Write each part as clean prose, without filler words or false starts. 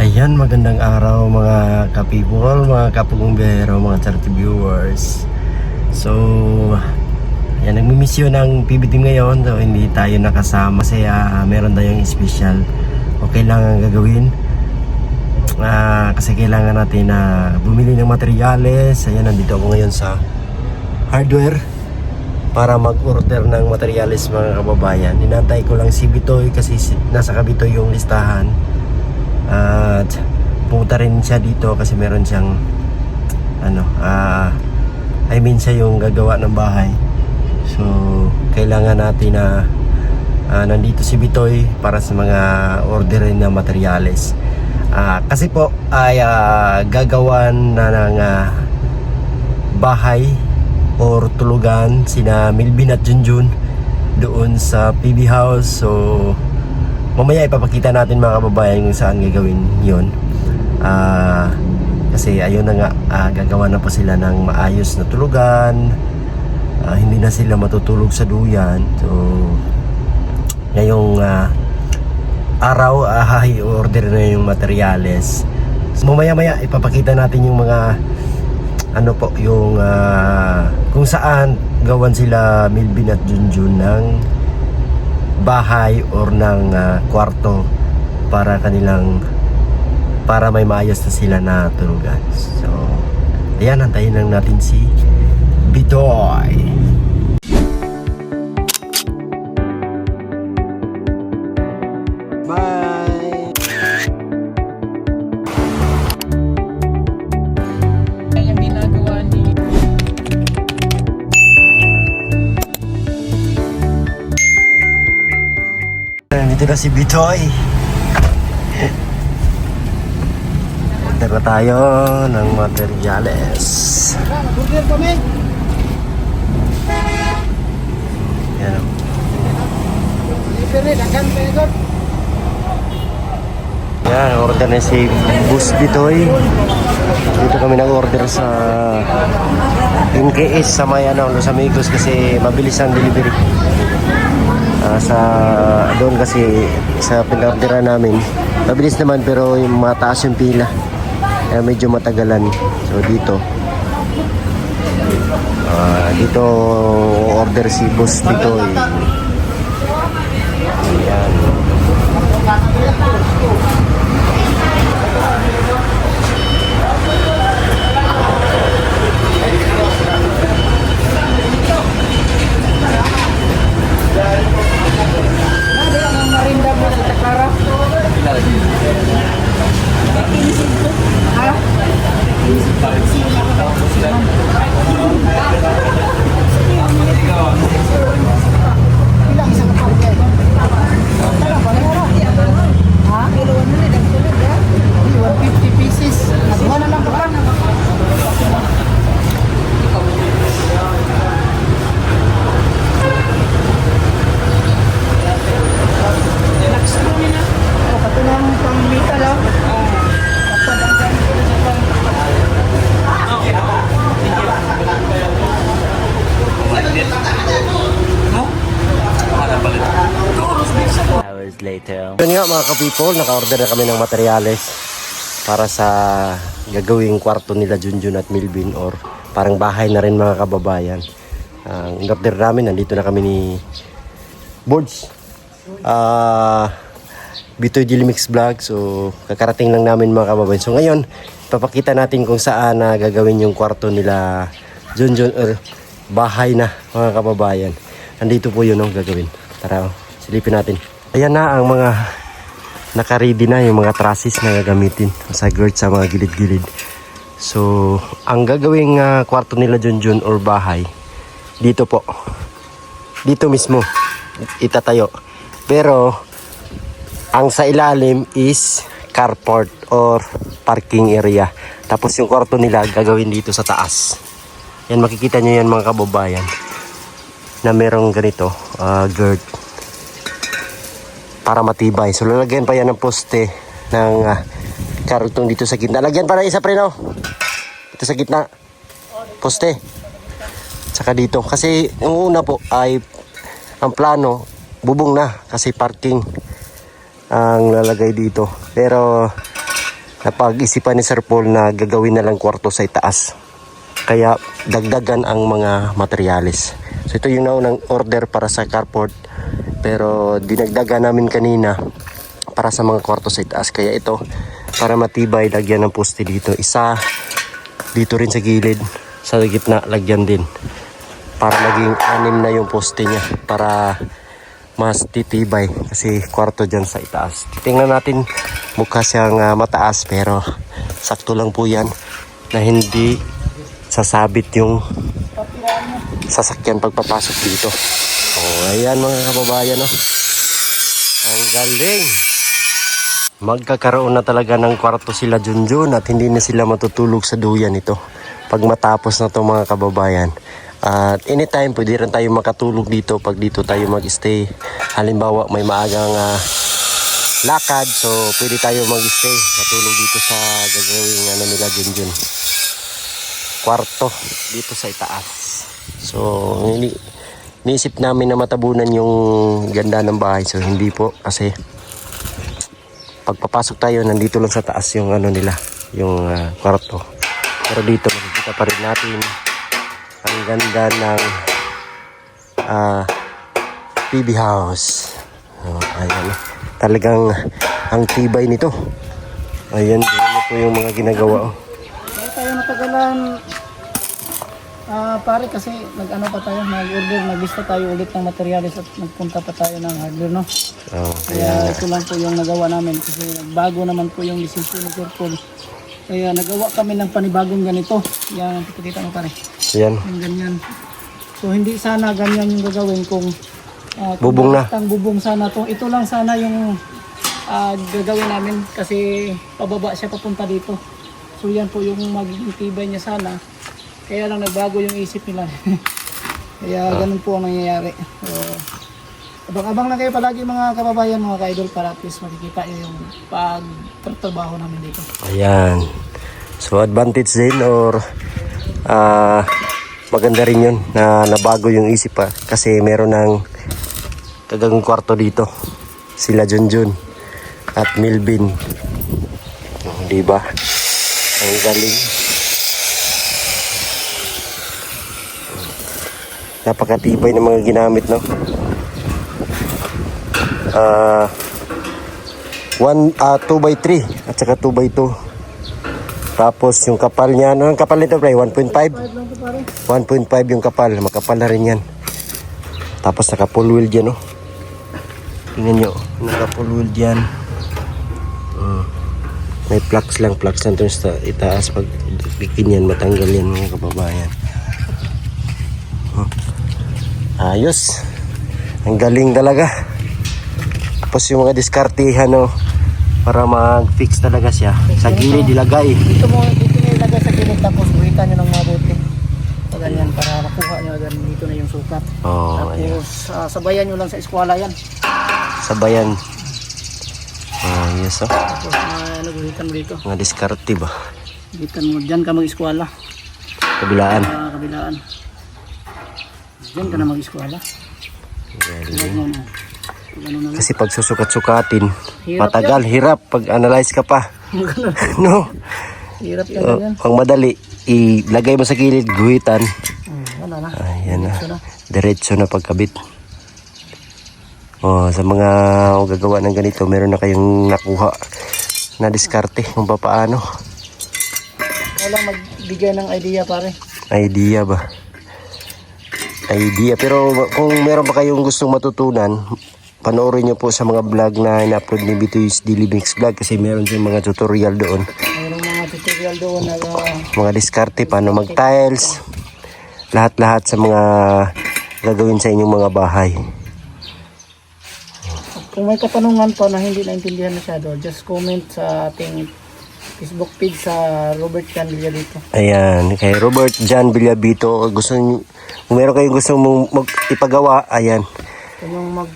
Ayan, magandang araw mga ka-people, mga kapugong biyahero, mga charity viewers. So, ayan, nagmimiss yun ng PB team ngayon. So, hindi tayo nakasama kasi meron tayong special o kailangan gagawin. Kasi kailangan natin na bumili ng materyales. Ayan, nandito ako ngayon sa hardware para mag-order ng materyales mga kababayan. Inantay ko lang si Bitoy kasi nasa Kabitoy yung listahan. At pumunta rin siya dito kasi meron siyang siya yung gagawa ng bahay. So kailangan natin na nandito si Bitoy para sa mga orderin na materyales. Kasi po ay gagawan na ng bahay or tulugan sina Milvin at Junjun doon sa PB House. So mamaya ipapakita natin mga kababayan kung saan gagawin yon. Kasi ayun na nga, gagawa na po sila ng maayos na tulugan. Hindi na sila matutulog sa duyan. So ngayong araw i-order na yung materyales. So, mamaya ipapakita natin yung mga yung kung saan gawan sila Milvin at Junjun ng bahay or ng kwarto para may maayos na sila na tulugan. So ayan, antayin lang natin si Bitoy. Bye. Yung ginagawa ni Nandito na si Bitoy. Order na tayo ng materyales. Yan o. Yan, order na si Bus Bitoy. Dito kami nag-order sa NKS sa Los Amigos kasi mabilis ang delivery. Doon kasi sa pinag-orderan namin mabilis naman pero yung mataas yung pila kaya medyo matagalan. So dito order si Boss Bitoy. Ayan. Later. Yun nga mga ka-people, naka-order na kami ng materyales para sa gagawing kwarto nila Junjun at Milvin or parang bahay na rin mga kababayan. Ang order namin, nandito na kami ni Boards Bitoy Dilimix Vlog. So kakarating lang namin mga kababayan. So ngayon, papakita natin kung saan gagawin yung kwarto nila Junjun or bahay na mga kababayan. Nandito po yun gagawin. Tara, silipin natin. Ayan na ang mga naka-ready na yung mga trusses na gagamitin sa girth sa mga gilid-gilid. So, ang gagawing kwarto nila Junjun or bahay, dito po. Dito mismo itatayo. Pero, ang sa ilalim is carport or parking area. Tapos yung kwarto nila gagawin dito sa taas. Yan, makikita nyo yan mga kababayan na merong ganito, girth. Para matibay. So lalagyan pa yan ng poste ng kartong dito sa gitna. Lagyan pa na isa pre, no? Dito sa gitna. Poste. Saka dito. Kasi yung una po ay ang plano bubong na kasi parking ang lalagay dito. Pero napag-isipan ni Sir Paul na gagawin na lang kwarto sa itaas. Kaya dagdagan ang mga materyales. So ito yung naunang order para sa carport. Pero dinagdagan namin kanina para sa mga kwarto sa itaas. Kaya ito, para matibay, lagyan ng poste dito. Isa dito rin sa gilid. Sa gitna, lagyan din. Para maging 6 na yung poste niya. Para mas titibay. Kasi kwarto dyan sa itaas. Tingnan natin, mukha siyang mataas. Pero sakto lang po yan na hindi sasabit yung sasakyan pagpapasok dito. Ayan mga kababayan, no? Ang galing. Magkakaroon na talaga ng kwarto sila Junjun at hindi na sila matutulog sa duyan ito pag matapos na to mga kababayan. At anytime pwede rin tayo makatulog dito pag dito tayo mag-stay. Halimbawa may maagang lakad, so pwede tayo mag-stay, matulog dito sa gagawing nila Junjun. Kwarto dito sa itaas. So niisip namin na matabunan yung ganda ng bahay. So hindi po, kasi pagpapasok tayo nandito lang sa taas yung nila, yung kwarto. Pero dito makikita pa rin natin ang ganda ng PB house. Ayan, talagang ang tibay nito. Ayan, dito po yung mga ginagawa. Kaya tayo natagalan. Pare kasi nag-ano pa tayo, nag-order, naglista tayo ulit ng materials at nagpunta pa tayo ng hardware, no? Kaya ito lang po yung nagawa namin kasi bago naman po yung decision ni Sir Paul. Kaya nagawa kami ng panibagong ganito. Yan, kita mo pare. Yan. Yung ganyan. So hindi sana ganyan yung gagawin kung Bubong na. Ang bubong sana to. Ito lang sana yung gagawin namin kasi pababa siya papunta dito. So yan po yung magiging tibay niya sana. Kaya lang nagbago yung isip nila. Kaya ganun po ang nangyayari. So, abang-abang lang kayo palagi mga kababayan, mga ka-idol, para at least makikita nyo yung pagtrabaho namin dito. Ayan. So advantage din or maganda rin yun na nabago yung isip pa. Kasi meron ng kagagong kwarto dito. Sila Junjun at Milvin. Diba? Ang galing. Napakatibay ng mga ginamit, no? 2x3 at saka 2x2. Tapos yung kapal niya, ano ang kapal nito, pre? 1.5? 1.5 yung kapal, makapal na rin yan. Tapos naka full wheel dyan, no? Tingnan nyo, naka full wheel dyan. May flux lang to sa itaas. Pag bikin yan, matanggal yan mga kababayan. Ayos. Ang galing talaga. Tapos yung mga diskartihan, no, para mag-fix talaga siya. Sa gilid ilagay. Dito nyo ilagay sa gilid tapos buhitan nyo ng mabuti. So ganyan, para makuha nyo agad dito na yung sukat. Tapos sabayan nyo lang sa eskwela yan. Sabayan. Yes, oh. Tapos naguhitan mo dito. Mga diskarte ba? Buhitan mo. Diyan ka mag-eskwela. Kabilaan. Kabilaan. Diyan ka na mag-eskwela. Kasi pag susukat-sukatin, Hirap matagal, hirap pag analyze ka pa. No? Hirap yan ganyan. Pang madali, ilagay mo sa gilid, guhitan. Wala na. Ayan na. Diretso na pagkabit. Sa mga gagawa ng ganito, meron na kayong nakuha na diskarte kung paano. Wala magbigay ng idea, pare. Idea ba? Idea. Pero kung meron pa kayong gustong matutunan, panoorin nyo po sa mga vlog na ina-upload ni B2's Daily Mix Vlog kasi meron din mga tutorial doon. Mayroong mga tutorial doon na mga diskarte, paano mag-tiles, lahat-lahat sa mga gagawin sa inyong mga bahay. kung may katanungan pa na hindi naintindihan masyado, just comment sa ating Facebook page sa Robert Jan Villabito. Ayan, kay Robert Jan Villabito. Kung meron kayong gusto mong ipagawa, ayan.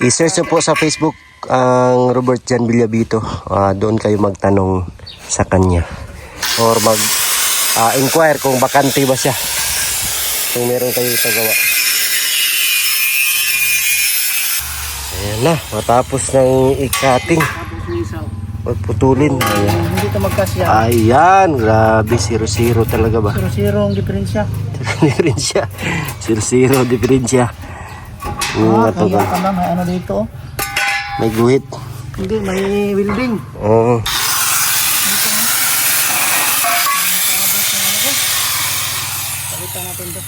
I-search po sa Facebook ang Robert Jan Villabito. Doon kayo magtanong sa kanya. Or mag-inquire kung bakante ba siya. Kung meron kayong ipagawa. Ayan na, matapos ng ikating. Tapos may isaw. Huwag putulin. Ayan. Hindi ito magkasya. Ayan, grabe, 0-0 talaga ba? 0-0 ang diferensya. Diferensya. 0-0 diferensya. Ito Kaya ka. ka na, may ano dito. Oh. May guhit. Hindi, may welding. Oo. Palitan natin to.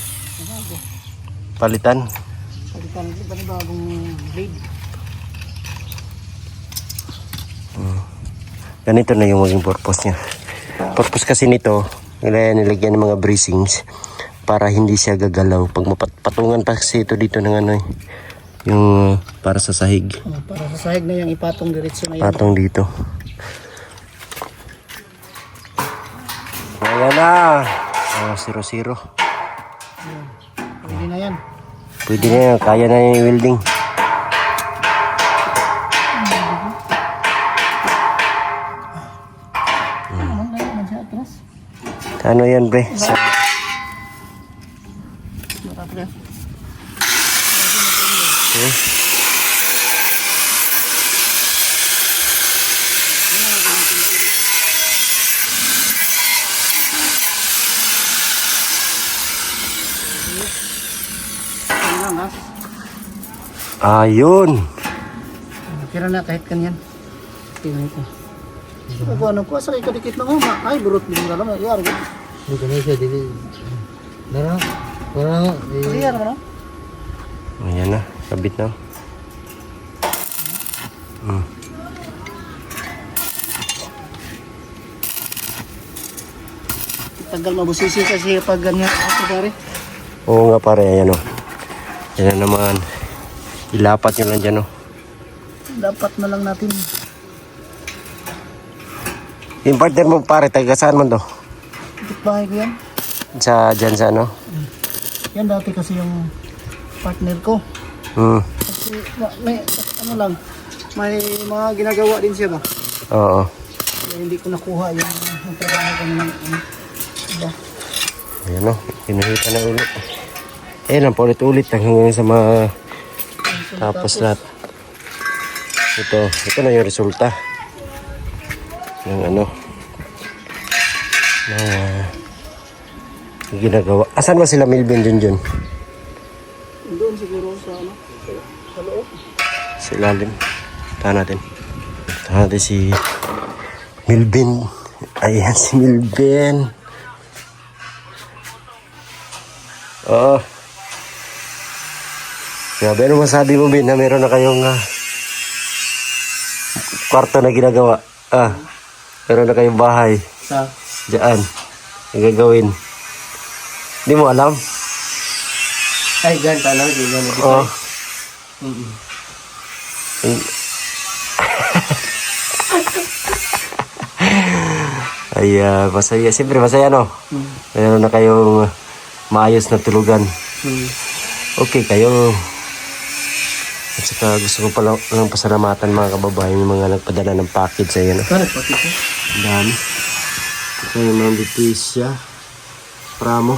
Palitan. Palitan natin panibagong blade. Ganito na yung maging purpose niya. Purpose kasi nito, nilagyan ng mga bracings para hindi siya gagalaw. Pag mapatungan pa kasi ito dito ng ano yung para sa sahig. Para sa sahig na yung ipatong diretso na yan. Patong dito. Ayan na. 0-0. Pwede na yan. Pwede na yan. Kaya na yung welding. Ano yan, pre? Marap na. Okay. Ayun. Kira na kahit kanyan. Tingnan ko. Ano ko sa ikadikit ng uma. Ay, burot din na naman. Iyar ko. Hindi ka na siya, dili. Dara, para Iyar mo no? Ayan na. Kabit na. Tagal mabusisi kasi pag ganyan. Ako pare. Oo nga pare. Ayan o. Yan na naman. Ilapat nyo lang dyan o. Dapat na lang natin. Yung partner mo pare. Taga saan man to? Dikit bahay ko yan. Dyan sa ano? Yan dati kasi yung partner ko. Kasi may ano lang. May mga ginagawa din siya ba? Oo. Kaya hindi ko nakuha yung trabaho ko ng iba. Ayan o. Pinahita na ulit. Ayan ang paulit-ulit hanggang sa mga tapos lahat. Ito na yung resulta ng ano ng ginagawa. Asan ba sila Milvin Junjun? Doon siguro sa ano? Sa loob. Sa ilalim. Tahan natin. Tahan natin si Milvin. Ayan si Milvin. Oo. Grabe, ano masabi mo, Bin, na meron na kayong kwarto na ginagawa? Meron na kayong bahay. Sa Diyan. Ang gagawin. Hindi mo alam? ay ganito lang. Di ba? Oo. Ay, masaya. Siyempre, masaya, no? Meron na kayong maayos na tulugan. Okay kayo. At saka gusto ko pala lang pasalamatan mga kababayan yung mga nagpadala ng package sa no? Ano pa ito? Ang dami. Ito yung mga Leticia Pramo.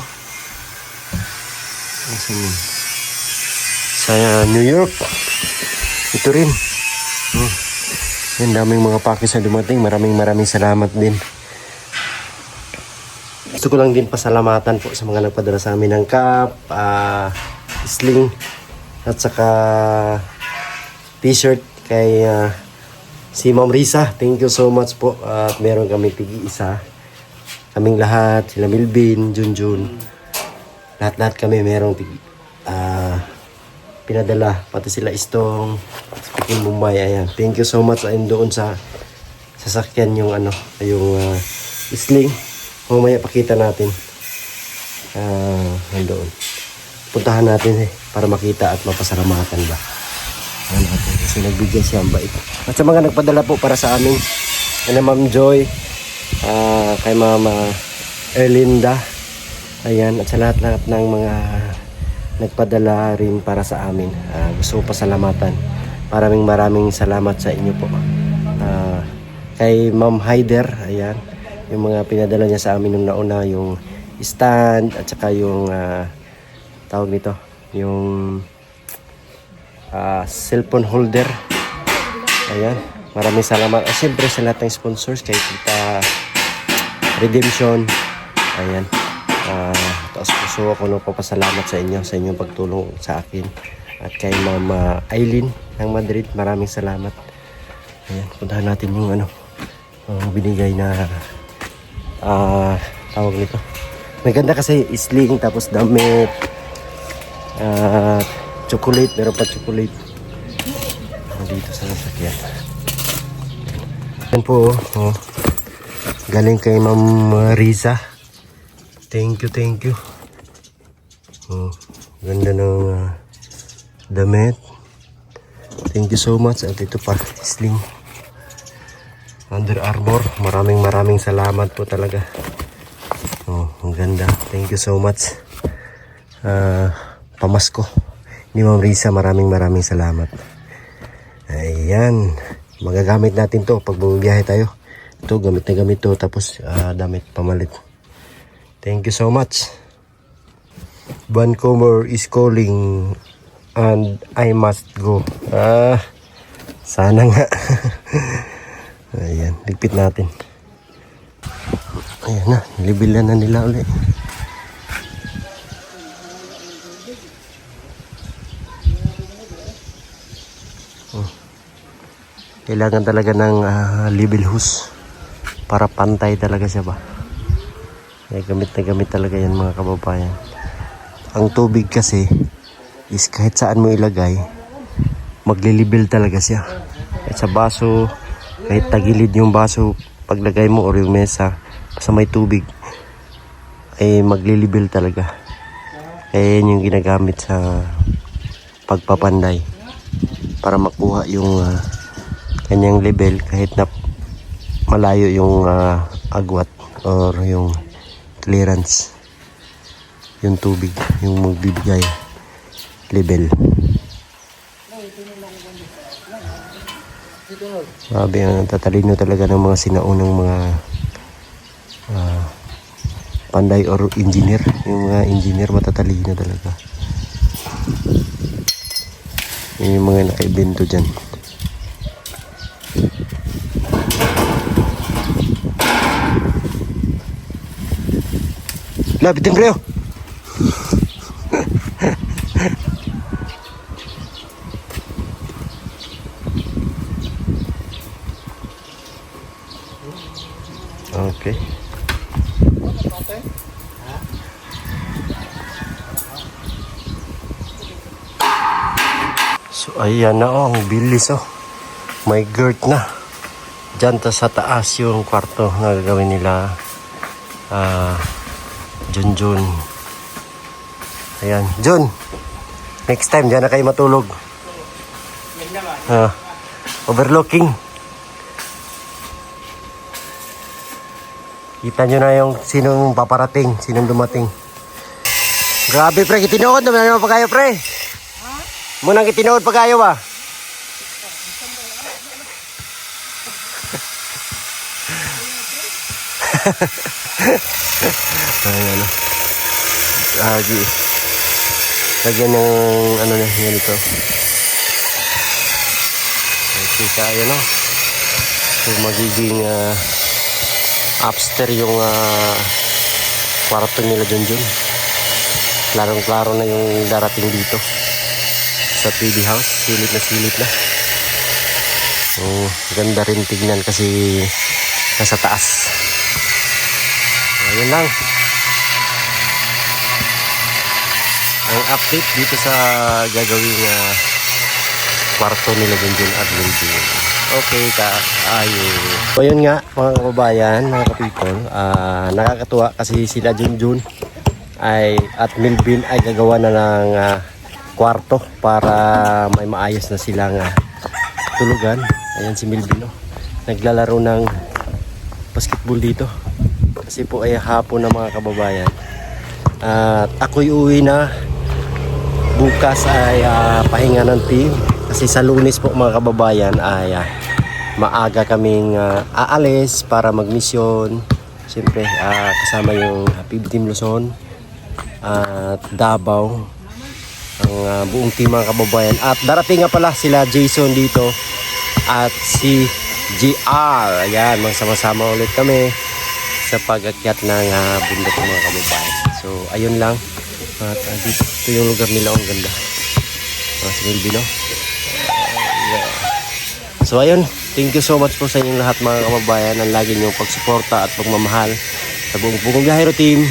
Asan yun? Sa New York. Ito rin. Yung daming mga package na dumating. Maraming salamat din. Gusto ko lang din pasalamatan po sa mga nagpadala sa amin ng cup, sling, at saka t-shirt kay si Ma'am Risa. Thank you so much po. At meron kami tig-isa. Kaming lahat, sila Milvin, Junjun. Lahat kami merong pinadala. Pati sila Istong, Speaking Mumbai. Ayan. Thank you so much. Ayun doon sa sasakyan yung yung sling. Mamaya pakita natin. Nandoon. Puntahan natin para makita at mapasalamatan ba. Ano natin kasi nagbigay siya ang bait. At sa mga nagpadala po para sa amin, kay Ma'am Joy, kay Mama Erlinda, ayan, at sa lahat ng mga nagpadala rin para sa amin. Gusto ko pasalamatan. Maraming salamat sa inyo po. Kay Ma'am Haider, ayan, yung mga pinadala niya sa amin nung nauna, yung stand at saka yung tawag nito, yung cellphone holder. Ayan. Maraming salamat. At siyempre sa lahat ng sponsors, kay Tita Redemption. Ayan. Taos puso ako nagpapasalamat sa inyo, sa inyong pagtulong sa akin. At kay Mama Aileen ng Madrid, maraming salamat. Ayan, puntahan natin yung binigay na tawag nito. Maganda kasi isling, tapos damit, chocolate, meron pa chocolate dito sa sasakyan. Yan po, galing kay Ma'am Riza. Thank you. Ganda ng damit. Thank you so much. At ito pa, sling. Under Armour. Maraming salamat po talaga. Ang ganda. Thank you so much. Pamasko ni Ma'am Riza. Maraming salamat. Ayan. Magagamit natin to pag bumibiyahe tayo. Ito, gamit na gamit to. Tapos, damit pamalit. Thank you so much. Vancouver is calling and I must go. Sana nga. Ayan, ligpit natin. Ayan na, nilibilan na nila ulit. Kailangan talaga ng level hose para pantay talaga siya ba. Gamit na gamit talaga yan mga kababayan. Ang tubig kasi is kahit saan mo ilagay, maglilibel talaga siya. Kahit sa baso, kahit tagilid yung baso, paglagay mo or yung mesa sa may tubig, ay maglilibel talaga. Kaya yan yung ginagamit sa pagpapanday para makuha yung kanyang level kahit na malayo yung agwat or yung clearance, yung tubig yung magbibigay level. Sabi ang tatalino talaga ng mga sinaunang mga panday or engineer. Yung mga engineer matatalino talaga. Yung mga nakaibento dyan. Labitin bro. Okay. So ayan na ang bilis may girt na. Diyan sa taas yung kwarto na gagawin nila Junjun. Ayan, Jun. Next time diyan na kayo matulog. Overlooking. Kita nyo na yung sinong paparating, sinong dumating. Grabe pre, kitinood naman naman pag kayo pre. Munang kitinood pag kayo ba? Ayan lagyan ng ganito. Okay, kaya so magiging upstairs yung kwarto nila dun. Klarong-klaro na yung darating dito sa PB house. Silip na. Ganda rin tignan kasi nasa taas. Ayun lang ang update dito sa gagawing kwarto nila dun at building. Okay, So yun nga mga kababayan, mga ka-people, nakakatuwa kasi sila Junjun at Melvin ay gagawa na ng kwarto para may maayos na silang tulugan. Ayan si Melvin naglalaro ng basketball dito kasi po ay hapon na mga kababayan. At ako'y uwi na bukas ay pahinga ng team kasi sa Lunes po mga kababayan ay maaga kaming aalis para magmisyon. Siyempre kasama yung PB Team Luzon at Davao, ang buong team mga kababayan. At darating nga pala sila Jason dito at si GR. Ayan, magsama-sama ulit kami sa pag-akyat ng bundok mga kababayan. So ayun lang. At dito ito yung lugar nila, ang ganda. Si Melvin, no? Yeah. So ayun, thank you so much po sa inyong lahat mga kababayan, ang lagi niyong pagsuporta at pagmamahal sa buong Pugong Biyahero team.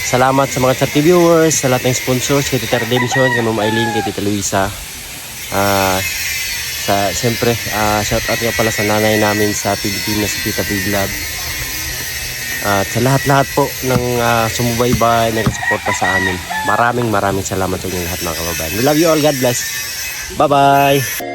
Salamat sa mga charity viewers, sa lahat ng sponsors, kay Tita Redemption, kay Ma'am Aileen, kay Tita Luisa. Siyempre, shout out nga pala sa nanay namin sa Pilipinas, si Tita Biglab. At sa lahat-lahat po ng sumubaybay, nagsuporta sa amin. Maraming salamat sa inyo lahat mga kababayan. We love you all. God bless. Bye-bye.